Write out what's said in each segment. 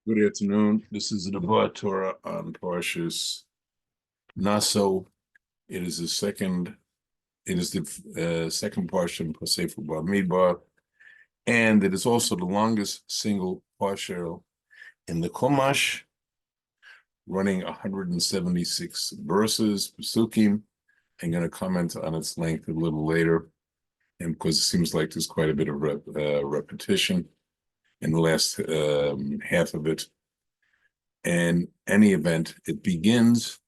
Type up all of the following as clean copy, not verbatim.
Good afternoon. This is the Devar Torah on Parshas Nasso. It is the second parsha in Sefer Bamidbar, and it is also the longest single parsha in the Chumash, running 176 verses, Pesukim. I'm going to comment on its length a little later, and because it seems like there's quite a bit of repetition in the last half of it. In any event, it begins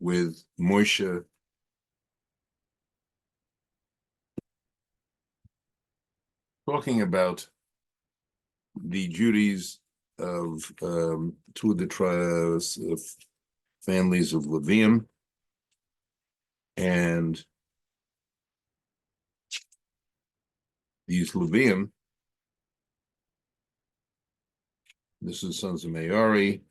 with Moshe talking about the duties of two of the tribes of families of Levium, and these Levium, this is sons of Merari,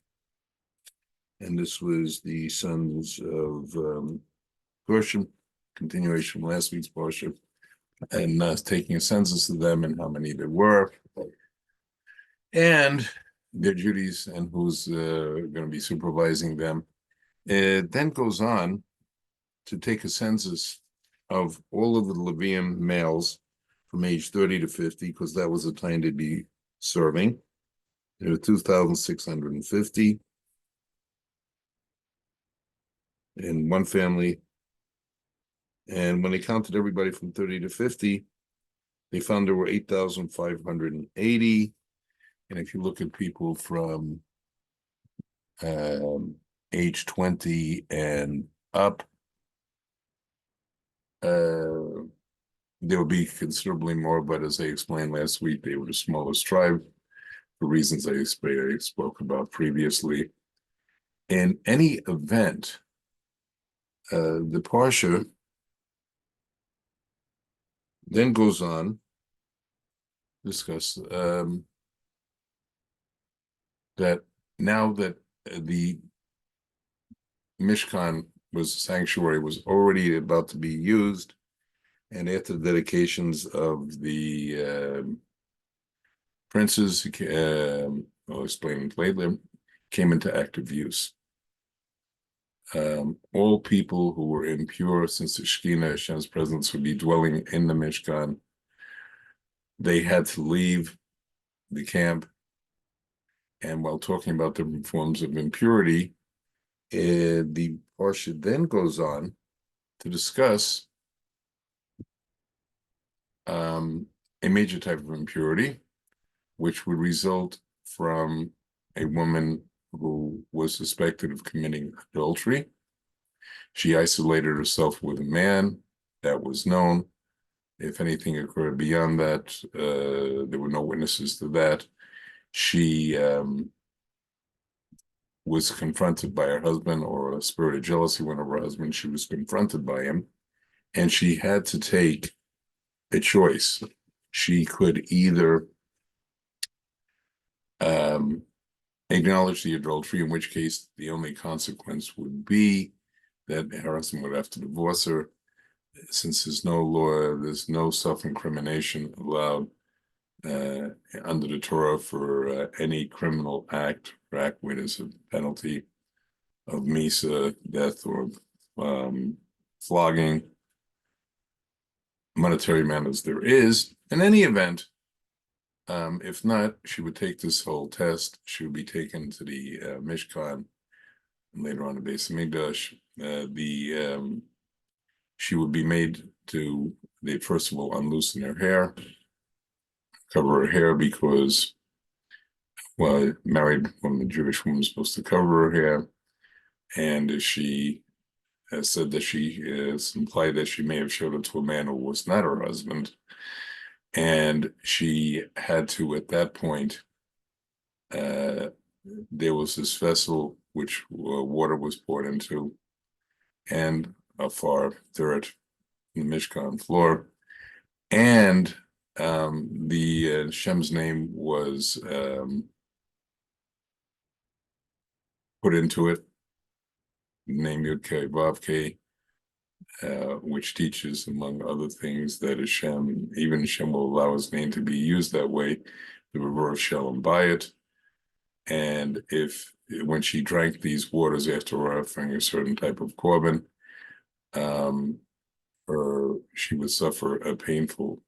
and this was the sons of Gershom, continuation from last week's parsha, and taking a census of them and how many there were, and their duties and who's going to be supervising them. It then goes on to take a census of all of the Levium males from age 30 to 50, because that was the time to be serving. There were 2,650 in one family. And when they counted everybody from 30 to 50, they found there were 8,580. And if you look at people from age 20 and up, there will be considerably more, but as I explained last week, they were the smallest tribe for reasons I spoke about previously. In any event, the Parsha then goes on to discuss that now that the Mishkan sanctuary was already about to be used, and after the dedications of the princes, I'll explain later, came into active use. All people who were impure, since the Shekhinah, Hashem's presence, would be dwelling in the Mishkan, they had to leave the camp. And while talking about different forms of impurity, the Parsha then goes on to discuss a major type of impurity, which would result from a woman who was suspected of committing adultery. She isolated herself with a man. That was known. If anything occurred beyond that, there were no witnesses to that. She was confronted by her husband, or a spirit of jealousy went over her husband. She was confronted by him, and she had to take a choice. She could either acknowledge the adultery, in which case the only consequence would be that her husband would have to divorce her. Since there's no law, there's no self-incrimination allowed under the Torah for any criminal act where there's a penalty of misa, death, or flogging, monetary matters there is. In any event, if not, she would take this whole test. She would be taken to the Mishkan, and later on the Beis Hamikdash. She would be made to, they first of all unloosen her hair, cover her hair, because, well, married woman, a Jewish woman, is supposed to cover her hair. And she has said that she is implied that she may have showed it to a man who was not her husband. And she had to, at that point, there was this vessel which water was poured into, and a far dirt in the Mishkan floor. And the Shem's name was put into it, name Yud-Kei Vav-Kei, which teaches, among other things, that Hashem will allow his name to be used that way, the Revor of Shalom Bayit. And when she drank these waters after offering a certain type of korban, or she would suffer a painful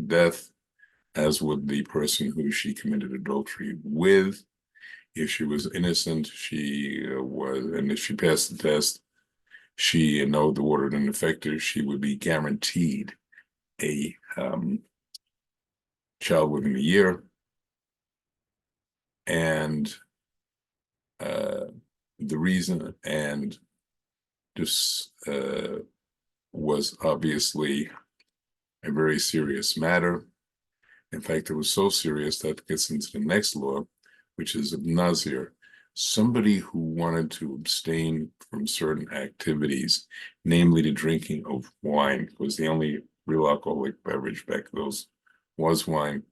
death, as would the person who she committed adultery with. If she was innocent, and if she passed the test, she know the water didn't affect her, she would be guaranteed a child within a year. And the reason, and this was obviously a very serious matter. In fact, it was so serious that gets into the next law, which is of Nazir. Somebody who wanted to abstain from certain activities, namely the drinking of wine, was the only real alcoholic beverage back those was wine.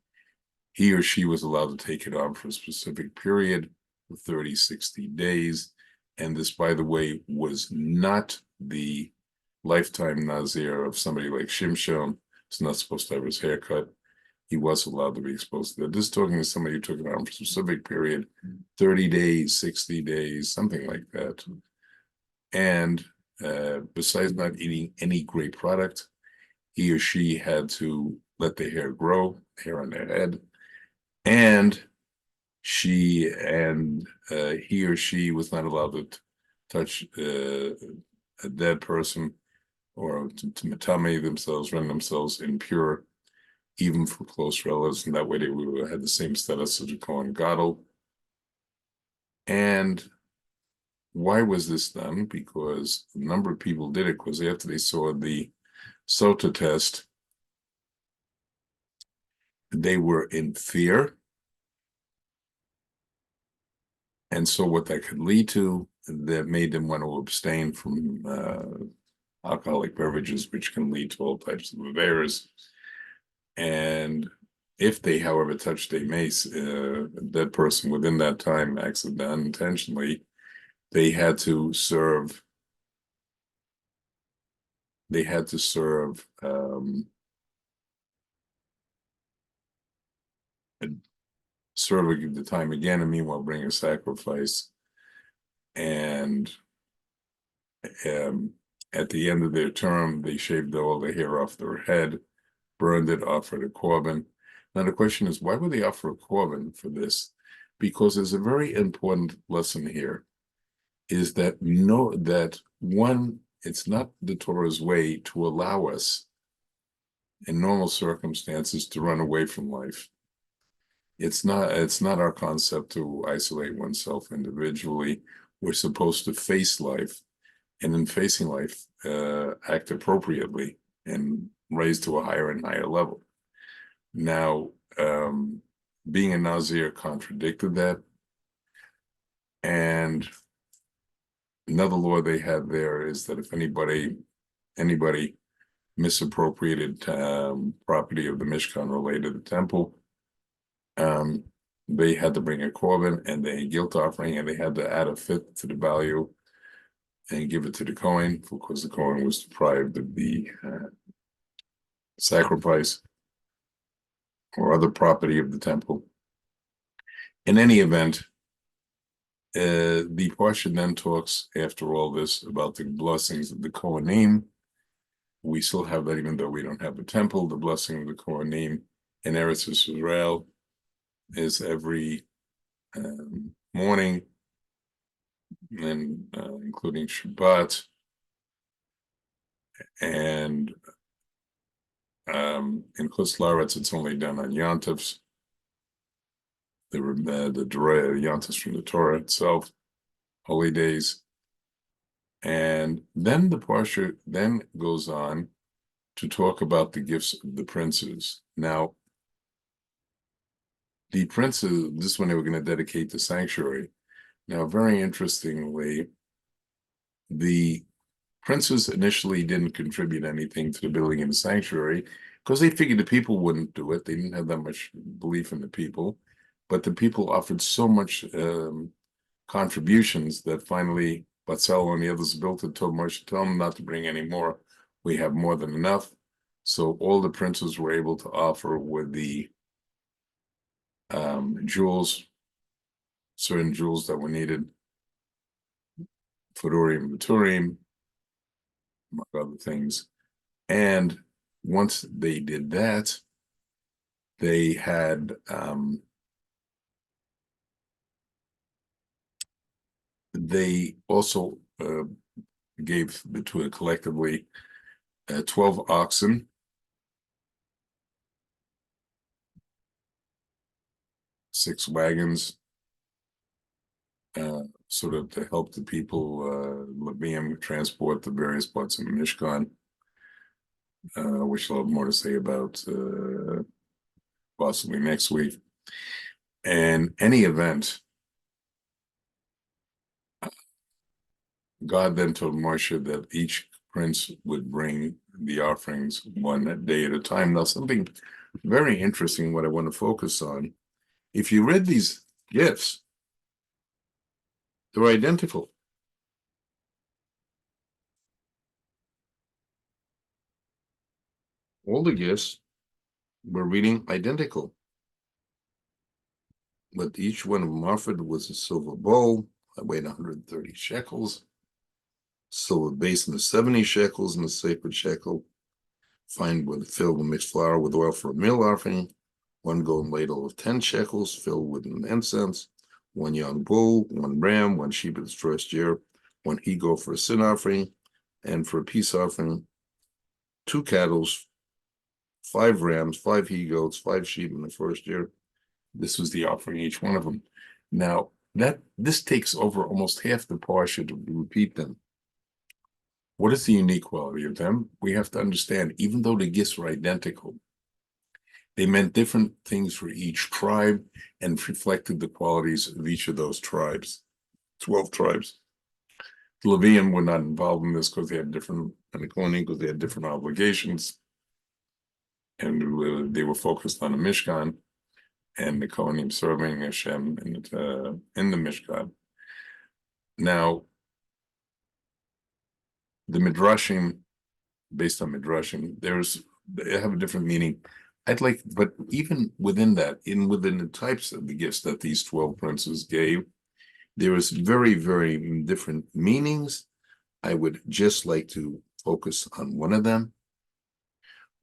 He or she was allowed to take it on for a specific period, 30, 60 days. And this, by the way, was not the lifetime Nazir of somebody like Shimshon. He's not supposed to have his hair cut. He was allowed to be exposed to that. This is talking to somebody who took it on for a specific period, 30 days, 60 days, something like that. And besides not eating any grape product, he or she had to let the hair grow, hair on their head, and he or she was not allowed to touch a dead person or to matame themselves, render themselves impure, even for close relatives, and that way they would had the same status as the Kohen Gadol. And why was this done? Because a number of people did it because after they saw the SOTA test, they were in fear. And so what that could lead to, that made them want to abstain from alcoholic beverages, which can lead to all types of errors. And if they, however, touched a mace, a dead person within that time, accidentally, unintentionally, they had to serve the time again, and meanwhile bring a sacrifice. And at the end of their term, they shaved all the hair off their head, burned it, offered a korban. Now the question is, why would they offer a korban for this? Because there's a very important lesson here, is that it's not the Torah's way to allow us in normal circumstances to run away from life. It's not our concept to isolate oneself individually. We're supposed to face life, and in facing life, act appropriately and raise to a higher and higher level. Now, being a Nazir contradicted that. And another law they had there is that if anybody misappropriated property of the Mishkan related to the temple, they had to bring a korban and a guilt offering, and they had to add a fifth to the value and give it to the Kohen, because the Kohen was deprived of the sacrifice or other property of the temple. In any event, the Parashat then talks, after all this, about the blessings of the Kohanim. We still have that, even though we don't have a temple. The blessing of the Kohanim in Eretz Israel is every morning, and including Shabbat, and in Chutz La'aretz it's only done on Yontifs. The Yontifs from the Torah itself, holy days. And then the Parsha then goes on to talk about the gifts of the princes. Now, the princes, this is when they were going to dedicate the sanctuary. Now, very interestingly, the princes initially didn't contribute anything to the building of the sanctuary because they figured the people wouldn't do it. They didn't have that much belief in the people, but the people offered so much contributions that finally Batzal and the others built it, told Moshe, tell them not to bring any more. We have more than enough. So all the princes were able to offer with the jewels, certain jewels that were needed for Urim and Turim, among other things. And once they did that, they had they also gave to it collectively 12 oxen, 6 wagons, sort of to help the people, Levium, transport the various parts of the Mishkan, which I'll have more to say about possibly next week. And any event, God then told Moshe that each prince would bring the offerings one day at a time. Now, something very interesting, what I want to focus on, if you read these gifts, they're identical. All the gifts were reading identical, but each one of them offered was a silver bowl that weighed 130 shekels, silver basin of 70 shekels, and a sacred shekel, filled with mixed flour with oil for a meal offering, one golden ladle of 10 shekels filled with incense, one young bull, one ram, one sheep of its first year, one he-goat for a sin offering, and for a peace offering, 2 cattle, 5 rams, 5 he-goats, 5 sheep in the first year. This was the offering, each one of them. Now, this takes over almost half the parsha to repeat them. What is the unique quality of them? We have to understand, even though the gifts were identical, they meant different things for each tribe and reflected the qualities of each of those tribes, 12 tribes. The Levium were not involved in this because they had different, and the Kohanim because they had different obligations, and they were focused on the Mishkan, and the Kohanim serving Hashem in the Mishkan. Now, the Midrashim, based on Midrashim, they have a different meaning. But even within that, within the types of the gifts that these 12 princes gave, there is very, very different meanings. I would just like to focus on one of them,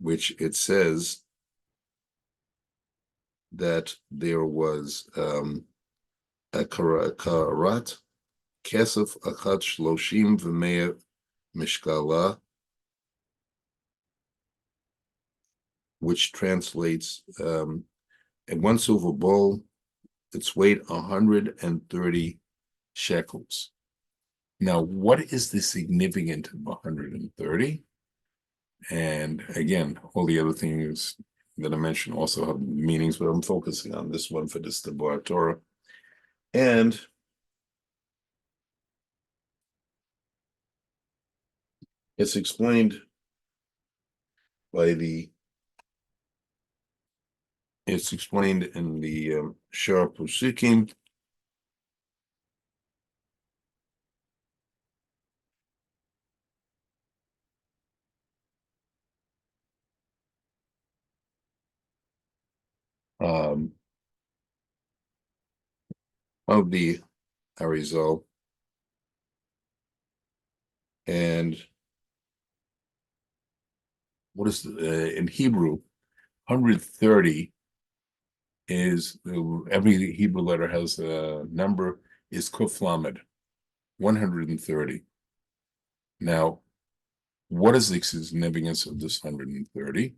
which it says that there was a karat, kesef achat shloshim v'meya mishkala, which translates in one silver bowl, its weight 130 shekels. Now, what is the significance of 130? And again, all the other things that I mentioned also have meanings, but I'm focusing on this one for this Debar Torah. And it's explained in the Shar Pusikim. Of the Arizal, and what is in Hebrew, 130 is, every Hebrew letter has a number, is Kuf Lamed, 130. Now, what is the significance of this 130?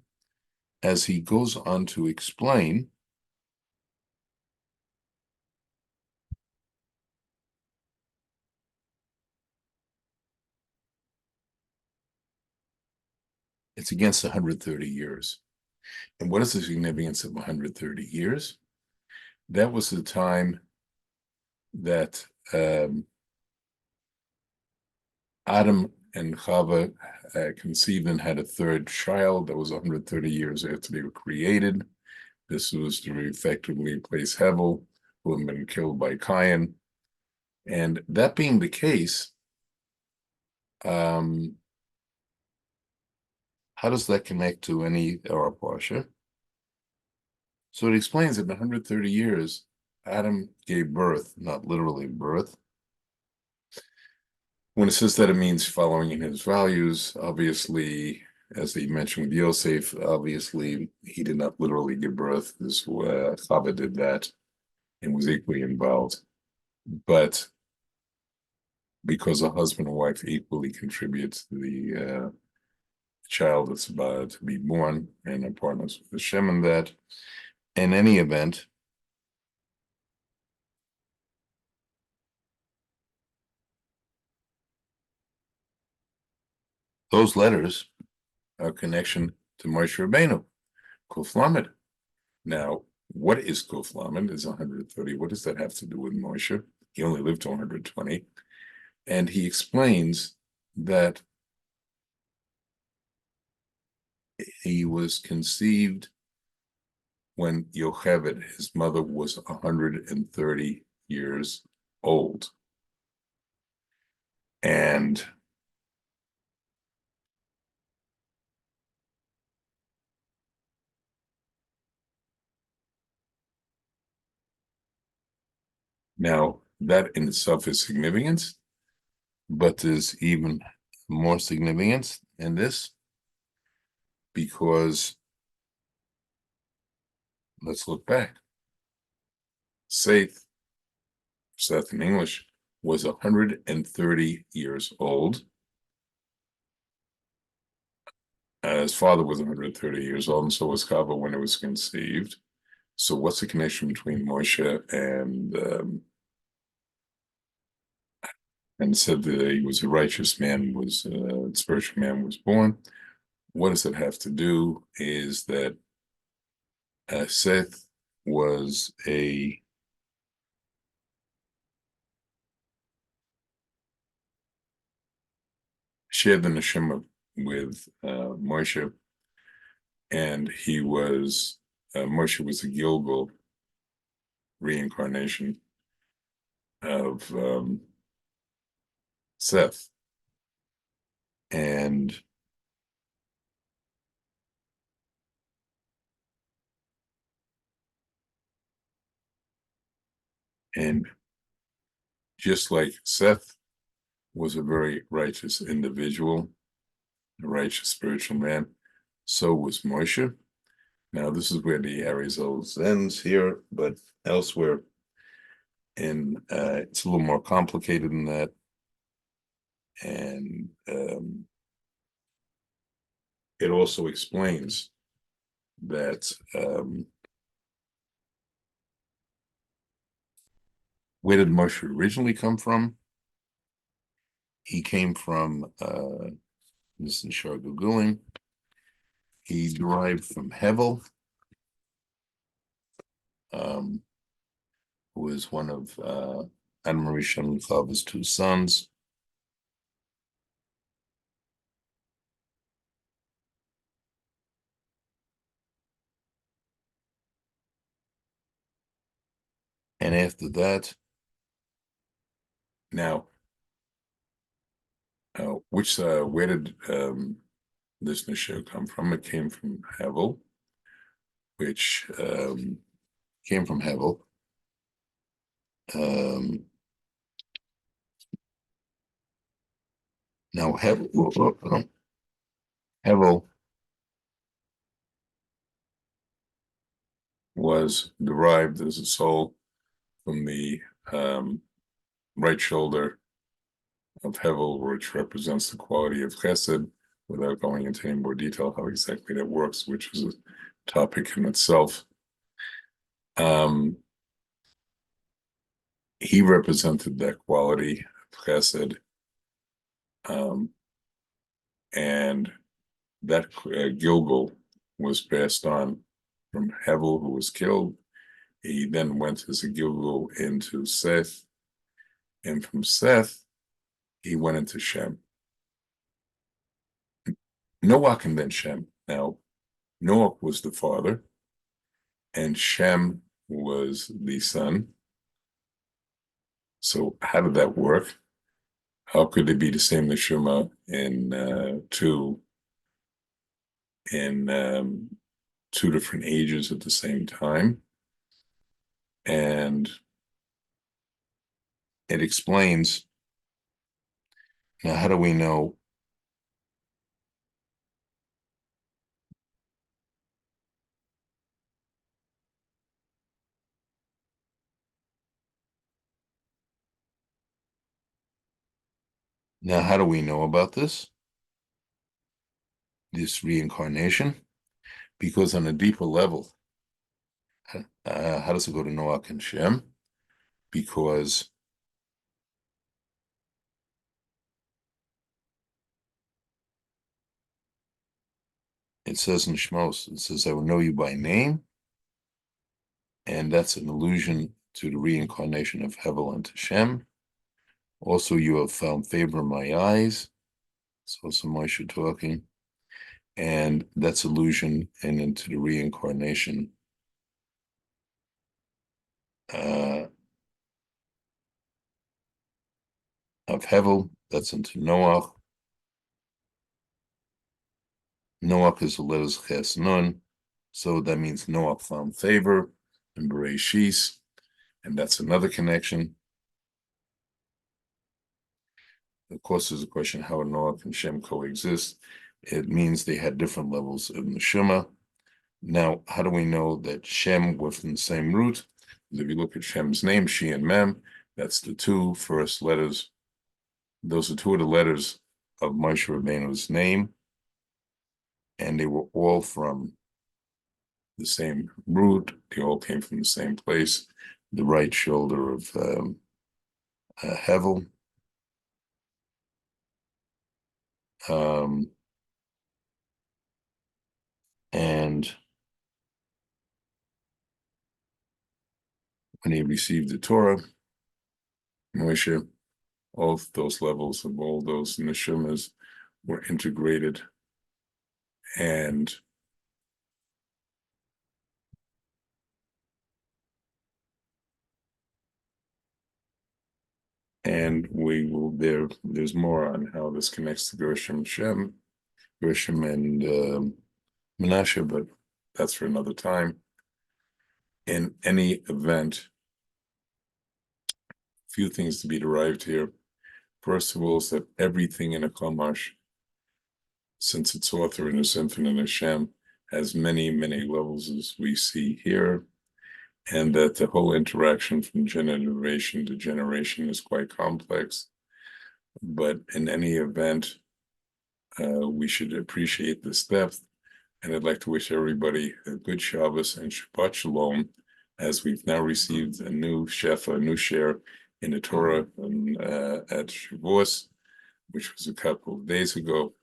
As he goes on to explain, it's against 130 years. And what is the significance of 130 years? That was the time that Adam and Chava conceived and had a third child. That was 130 years after they were created. This was to effectively replace Hevel, who had been killed by Cain. And that being the case, how does that connect to any our Parsha? So it explains that in 130 years, Adam gave birth, not literally birth. When it says that, it means following in his values. Obviously, as he mentioned with Yosef, obviously he did not literally give birth. This Chava did that and was equally involved. But because a husband and wife equally contribute to the child that's about to be born, and are partners with Hashem in that. In any event, those letters are a connection to Moshe Rabbeinu, Kuf Lamed. Now, what is Kuf Lamed is 130. What does that have to do with Moshe? He only lived to 120. And he explains that he was conceived when Yocheved, his mother, was 130 years old. And now that in itself is significant, but there's even more significance in this because let's look back. Seth in English, was 130 years old. His father was 130 years old, and so was Chava when it was conceived. So what's the connection between Moshe and said that he was a righteous man, was a spiritual man, was born? What does it have to do? Is that Seth was a shared the neshama with Moshe, and he was Moshe was a Gilgal reincarnation of Seth, and just like Seth was a very righteous individual, a righteous spiritual man, so was Moshe. Now, this is where the Arizal ends here, but elsewhere, and it's a little more complicated than that. And it also explains that where did Moshe originally come from? He came from, this is Shar Googling, he derived from Hevel, who was one of Adam Rishon and Chava's two sons. And after that, now, where did this Nashir come from? It came from Hevel, which came from Hevel. Now, Hevel was derived as a soul from the right shoulder of Hevel, which represents the quality of Chesed, without going into any more detail how exactly that works, which is a topic in itself. He represented that quality of Chesed, and that Gilgal was passed on from Hevel, who was killed. He then went as a Gilgal into Seth, and from Seth, he went into Shem. Noah and then Shem. Now, Noah was the father, and Shem was the son. So how did that work? How could it be the same neshama in two different ages at the same time? And it explains, now how do we know? Now, how do we know about this reincarnation? Because on a deeper level, how does it go to Noach and Shem? Because it says in Shmos, it says, I will know you by name. And that's an allusion to the reincarnation of Hevel and Shem. Also, you have found favor in my eyes. So some Moshe talking. And that's allusion and into the reincarnation of Hevel. That's into Noach. Noach is the letters Ches Nun. So that means Noach found favor in Bereshis. And that's another connection. Of course, there's a question how Noach and Shem coexist. It means they had different levels of neshama. Now, how do we know that Shem were from the same root? If you look at Shem's name, She and Mem, that's the two first letters. Those are two of the letters of Moshe Rabbeinu's name, and they were all from the same root. They all came from the same place, the right shoulder of Hevel. And when he received the Torah, Moshe, all those levels of all those neshamas were integrated, and there's more on how this connects to Gershom and Menashe, but that's for another time. In any event, few things to be derived here. First of all, is that everything in a Chumash, since its author in its infinite Hashem, has many, many levels as we see here, and that the whole interaction from generation to generation is quite complex. But in any event, we should appreciate this depth. And I'd like to wish everybody a good Shabbos and Shabbat Shalom, as we've now received a new shefa, a new share in the Torah at Shavuos, which was a couple of days ago.